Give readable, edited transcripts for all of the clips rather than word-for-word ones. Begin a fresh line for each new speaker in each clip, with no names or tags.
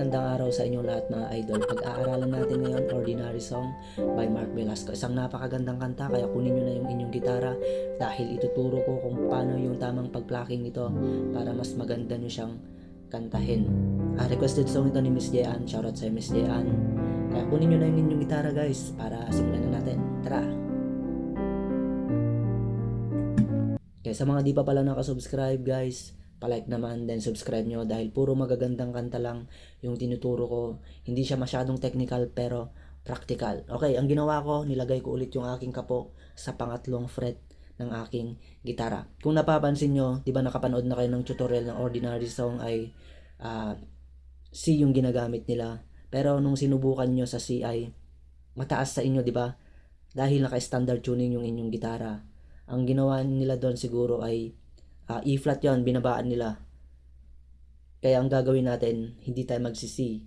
magandang araw sa inyong lahat mga idol. Pag-aaralan natin ngayon Ordinary Song by Mark Velasco. Isang napakagandang kanta kaya kunin nyo na yung inyong gitara dahil ituturo ko kung paano yung tamang pag-plucking nito para mas maganda nyo siyang kantahin. Requested song ito ni Miss Jean. Shoutout sa Miss Jean. Kaya kunin nyo na yung inyong gitara guys para simulan na natin. Tara! Kaya sa mga di pa pala nakasubscribe guys, palike naman, then subscribe nyo dahil puro magagandang kanta lang yung tinuturo ko. Hindi siya masyadong technical pero practical. Okay, ang ginawa ko, nilagay ko ulit yung aking kapo sa pangatlong fret ng aking gitara. Kung napapansin nyo, di ba nakapanood na kayo ng tutorial ng Ordinary Song ay C yung ginagamit nila. Pero nung sinubukan nyo sa C ay mataas sa inyo, di ba? Dahil naka-standard tuning yung inyong gitara. Ang ginawa nila doon siguro ay E-flat yon, binabaan nila. Kaya ang gagawin natin, hindi tayo magsi-C.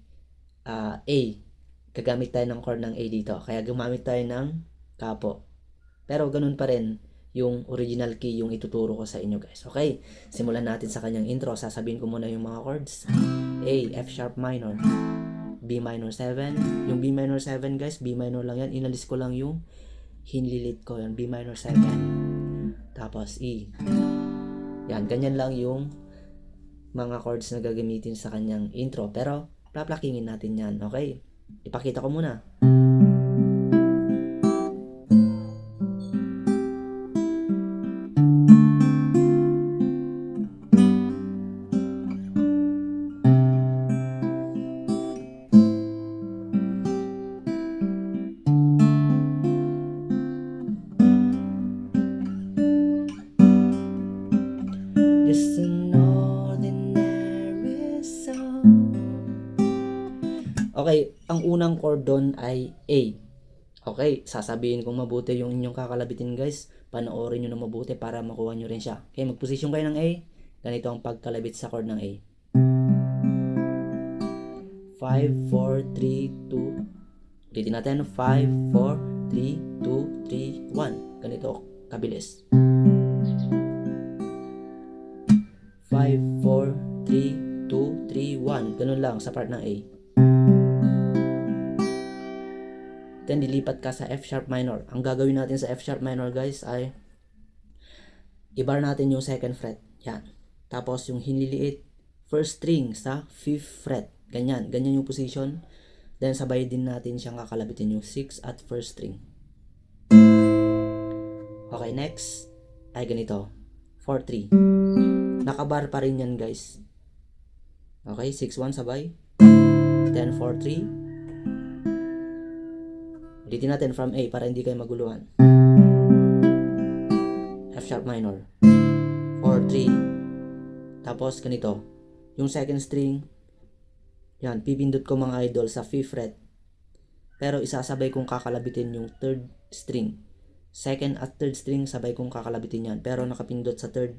A. Gagamit tayo ng chord ng A dito. Kaya gumamit tayo ng kapo. Pero ganun pa rin yung original key yung ituturo ko sa inyo guys. Okay, simulan natin sa kanyang intro. Sasabihin ko muna yung mga chords. A, F sharp minor, B minor 7. Yung B minor 7 guys, B minor lang yan. Inalis ko lang yung hinlilit ko. Yan, B minor 7. Tapos E. Yan, ganyan lang yung mga chords na gagamitin sa kanyang intro. Pero, paplakingin natin yan, okay? Ipakita ko muna. Just an ordinary song. Okay, ang unang chord doon ay A. Okay, sasabihin kong mabuti yung inyong kakalabitin guys. Panoorin nyo na mabuti para makuha nyo rin siya. Okay, magposisyon kayo ng A. Ganito ang pagkalabit sa chord ng A. 5, 4, 3, 2. Ulitin natin. 5, 4, 3, 2, 3, 1. Ganito kabilis. 5, 4, 3, 2, 3, 1. Ganun lang sa part ng A. Then, dilipat ka sa F sharp minor. Ang gagawin natin sa F sharp minor guys ay i-bar natin yung second fret. Yan. Tapos, yung hinliliit first string sa 5th fret. Ganyan. Ganyan yung position. Then, sabay din natin siyang kakalabitin yung 6 at first string. Okay, next ay ganito. 4, 3. Nakabar pa rin yan guys. Okay, 6-1 sabay. Then 4-3. Ulitin natin from A para hindi kayo maguluhan. F sharp minor. 4-3. Tapos ganito. Yung second string. Yan, pipindot ko mga idol sa 5th fret. Pero isasabay kong kakalabitin yung third string. Second at third string sabay kong kakalabitin yan. Pero nakapindot sa third.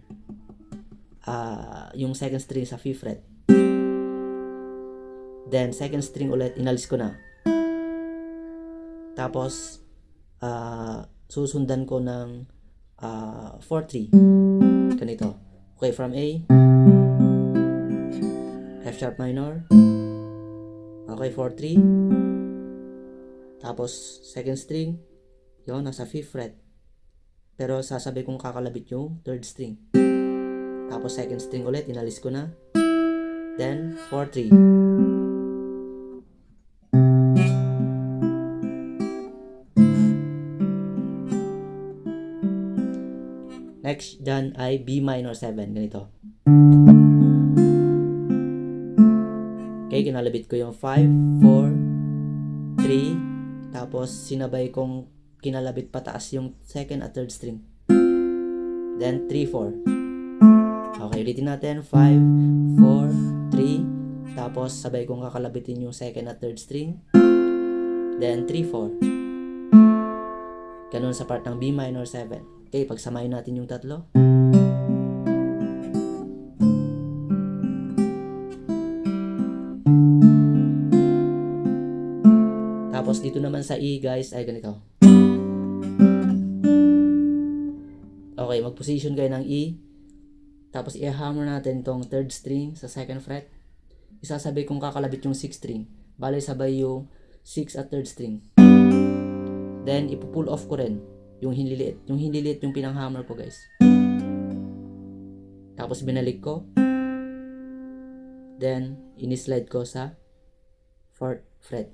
Yung second string sa 5th fret. Then second string ulit, inalis ko na. Tapos susundan ko ng 4-3. Ganito. Okay, from A, F sharp minor. Okay, 4-3. Tapos second string, yun, nasa 5th fret. Pero sasabay kong kakalabit yung third string. Tapos second string ulit, inalis ko na. Then 4-3. Next dyan ay B minor 7. Ganito. Okay, kinalabit ko yung 5, 4, 3. Tapos sinabay kong kinalabit pataas yung second at third string. Then 3, 4. Okay, ulitin natin. 5, 4, 3. Tapos, sabay kong kakalabitin yung second at third string. Then, 3, 4. Ganun sa part ng B minor 7. Okay, pagsamahin natin yung tatlo. Tapos, dito naman sa E, guys, ay ganito. Okay, mag-position kayo ng E. Tapos i-hammer natin itong third string sa second fret. isasabay kong kakalabit yung 6th string. Bale, sabay yung 6 at 3rd string. Then, ipo-pull off ko rin yung hinliliit. Yung hinliliit yung pinang-hammer ko, guys. Tapos, binalik ko. Then, ini-slide ko sa 4th fret.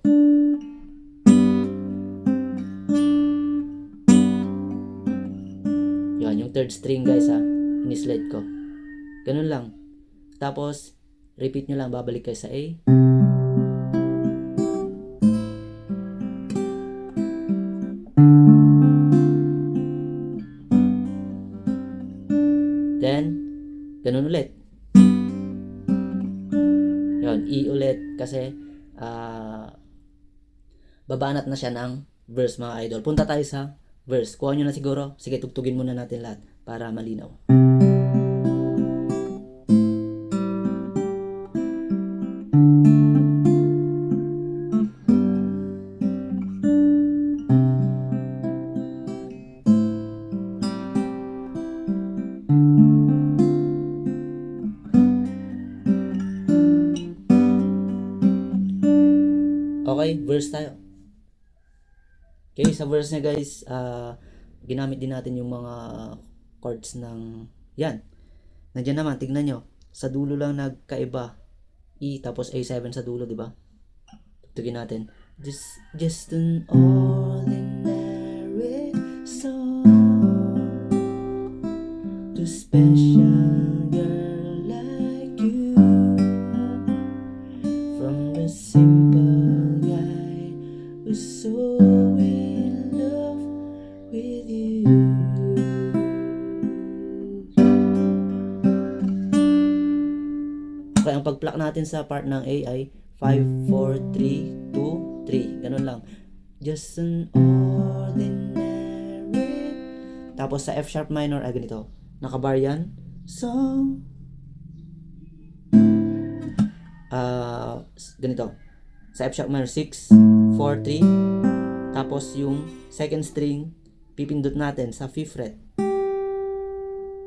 Yan, yung 3rd string, guys, ha. Ini-slide ko. Ganun lang. Tapos, repeat nyo lang. Babalik kayo sa A. Then, ganun ulit. Yun, E ulit kasi babanat na siya ng verse, mga idol. Punta tayo sa verse. Kuha nyo na siguro. Sige, tugtugin muna natin lahat para malinaw. Okay, verse tayo. Okay, sa verse niya, guys, ginamit din natin yung mga chords ng yan. Nandiyan naman, tignan nyo. Sa dulo lang nagkaiba. E tapos A7 sa dulo, di ba? Tugtugin natin. Just an ordinary song to special girl like you, from the simple guy who's so in love with you. Okay, ang pag-pluck natin sa part ng A ay 5, 4, 3, 2, 3. Ganun lang. Just an ordinary. Tapos sa F sharp minor ay ganito. Nakabar yan. Song. Ganito. Sa F sharp minor 6, 4, 3. Tapos yung second string, pipindot natin sa 5th fret.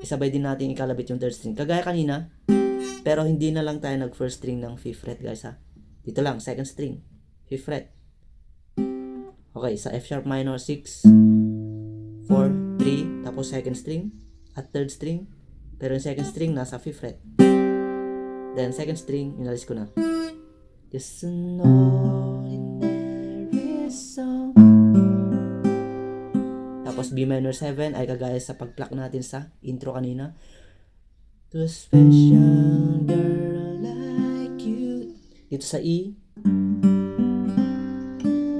Isabay din natin ikalabit yung third string. Kagaya kanina, pero hindi na lang tayo nag first string ng 5th fret, guys, ha. Dito lang, second string, 5th fret. Okay, sa F sharp minor 6, 4, 3, tapos second string at third string. Pero yung second string nasa 5th fret. Then second string, inalis ko na. Just an ordinary song. Tapos B minor 7 ay kagaya sa pag-pluck natin sa intro kanina. To a special girl like you. Dito sa E,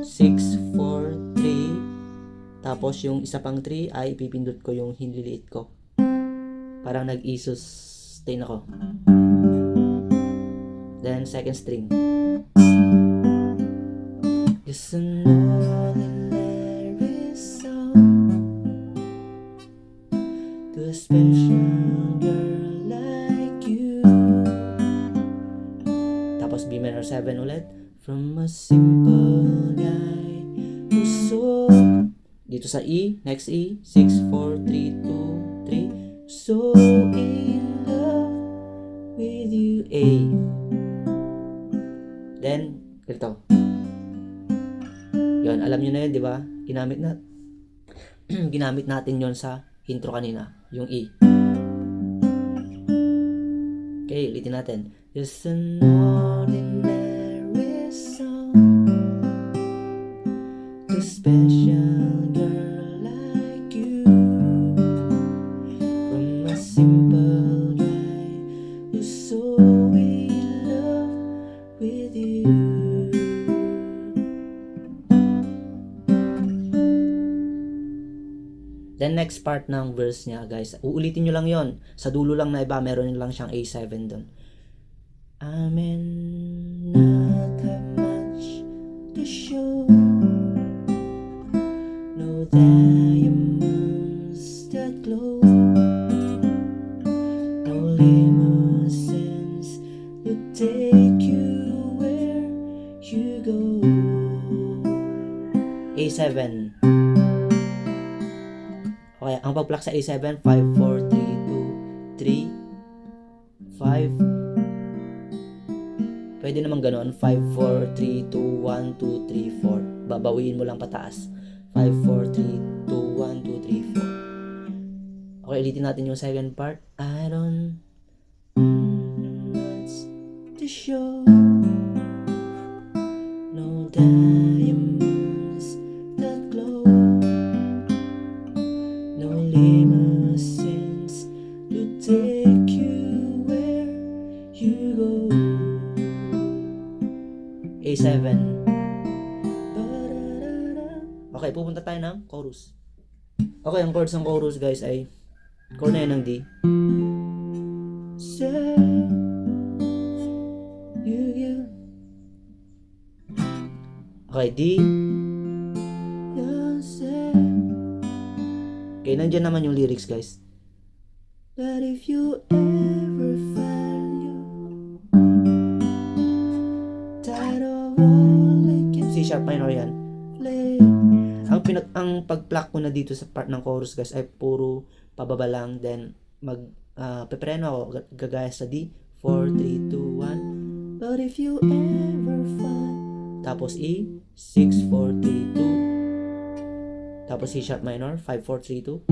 6, 4, 3. Tapos yung isa pang 3 ay ipipindot ko yung hinliliit ko. Parang nag-E sustain ako. Then second string. Just an ordinary song to a special girl like you. Tapos B minor 7 ulit. From a simple guy who's so. Dito sa E, next E, 6, 4, 3, 2, 3. So in love with you, A. Then, ganito. Yun, alam nyo na yun, di ba? Ginamit natin yon sa intro kanina, yung E. Okay, ulitin natin. Just an ordinary song to special girl like you, from a simple guy who's so in love with you. Then next part ng verse niya, guys, uulitin nyo lang yon. Sa dulo lang na iba, meron lang siyang A7 doon. I may not have much to show, no diamonds that glow, no limousines that take you where you go. A7. Okay, ang pag-pluck sa A7, 5, 4, 3, 2, 3, 5, Pwede naman ganoon. 5, 4, 3, 2, 1, 2, 3, 4. Babawiin mo lang pataas. 5, 4, 3, 2, 1, 2, 3, 4. Okay, ulitin natin yung second part. I don't want to show no diamonds that glow, no limousines to take you where you go. A7. Okay, pupunta tayo ng chorus. Okay, ang chords ng chorus guys ay chord na yan ng D. So, you. Okay, D. Okay, nandyan naman yung lyrics guys. But if you ever find you tired of all the C sharp minor yan. Play. Ang pag-pluck ko na dito sa part ng chorus guys ay puro pababa lang, then pepreno ako, gagaya sa D. 4, 3, 2, 1. But if you ever find, tapos E, 6, 4, 3, 2. Tapos C sharp minor, 5, 4, 3, 2.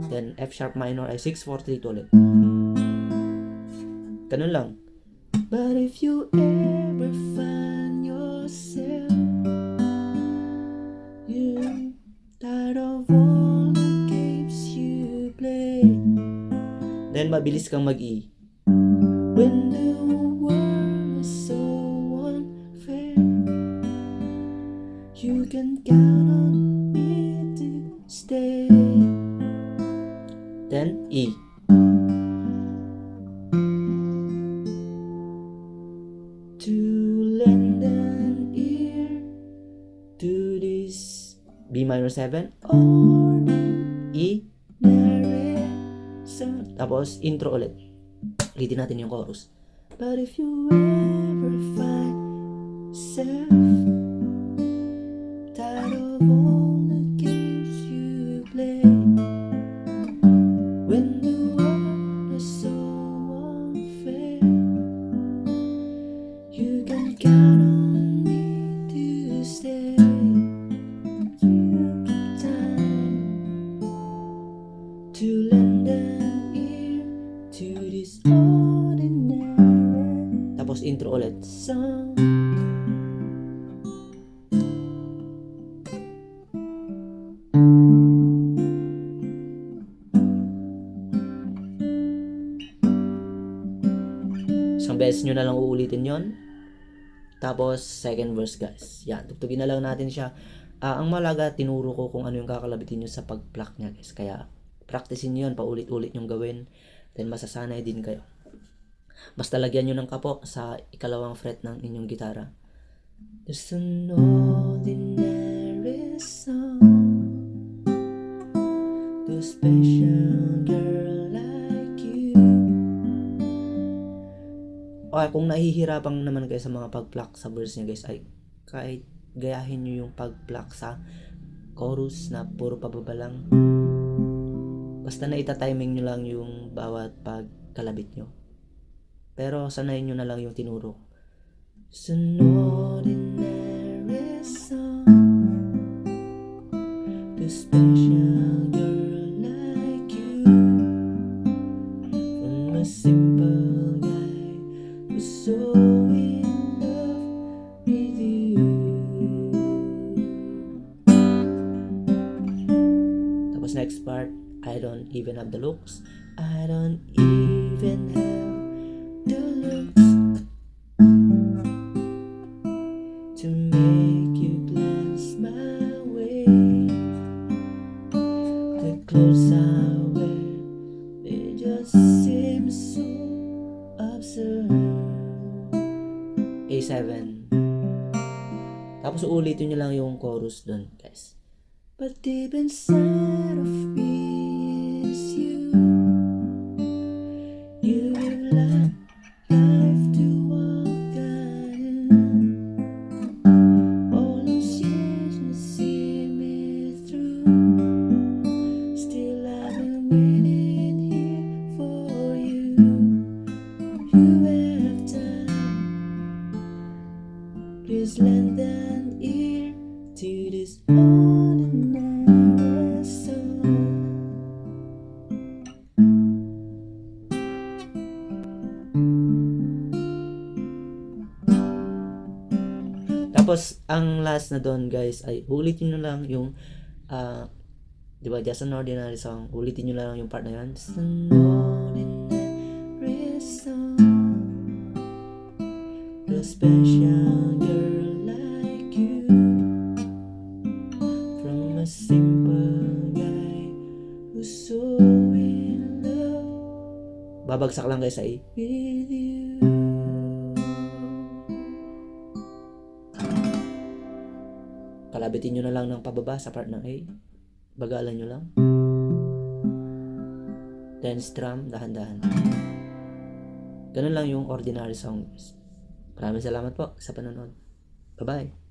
Then F sharp minor ay 6, 4, 3, 2 ulit. Ganun lang. But if you ever find yourself tired of all the games you play, then mabilis kang mag-E. When the world is so unfair, you can count on me to stay. Then E. To lend an ear to this B minor 7 or E narration. Tapos intro ulit. Ulitin natin yung chorus. But if you ever find yourself tired of all the games you play, when the world is so unfair, you can count on me to stay. To lend an ear to this ordinary. Tapos intro ulit. Song. Isang beses nyo na lang uulitin yon. Tapos second verse guys. Yan, tugtugin na lang natin siya. Ang malaga, tinuro ko kung ano yung kakalabitin nyo sa pag-pluck niya guys. Kaya practicein nyo yun, paulit-ulit yung gawin, then masasanay din kayo. Basta lagyan nyo ng kapo sa ikalawang fret ng inyong gitara. There's an ordinary song to a special girl like you. Okay, kung nahihirapan naman kayo sa mga pag-pluck sa verse niya guys, ay kahit gayahin nyo yung pag-pluck sa chorus na puro pababa lang. Basta na ita-timing nyo lang yung bawat pagkalabit nyo. Pero sanayin nyo na lang yung tinuro. It's an ordinary song to a special girl like you, from a simple guy who's so in love with you. Tapos next part, I don't even have the looks. I don't even have the looks to make you glance my way. The clothes I wear, they just seem so absurd. A7. Tapos uulitin nyo lang yung chorus dun guys. But deep inside of me, you give life to walk in. All those years you see me through. Still I've been waiting here for you. You have time. Please lend an ear to this ordinary song. Tapos, ang last na doon guys ay ulitin nyo lang yung di ba, just an ordinary song. Ulitin nyo lang yung part na yan. Just an ordinary song. A special girl like you, from a simple guy who's so in love. Babagsak lang guys ay with you. Palabitin nyo na lang ng pababa sa part ng A. Bagalan nyo lang. Then strum, dahan-dahan. Ganun lang yung ordinary song. Maraming salamat po sa panonood. Bye-bye.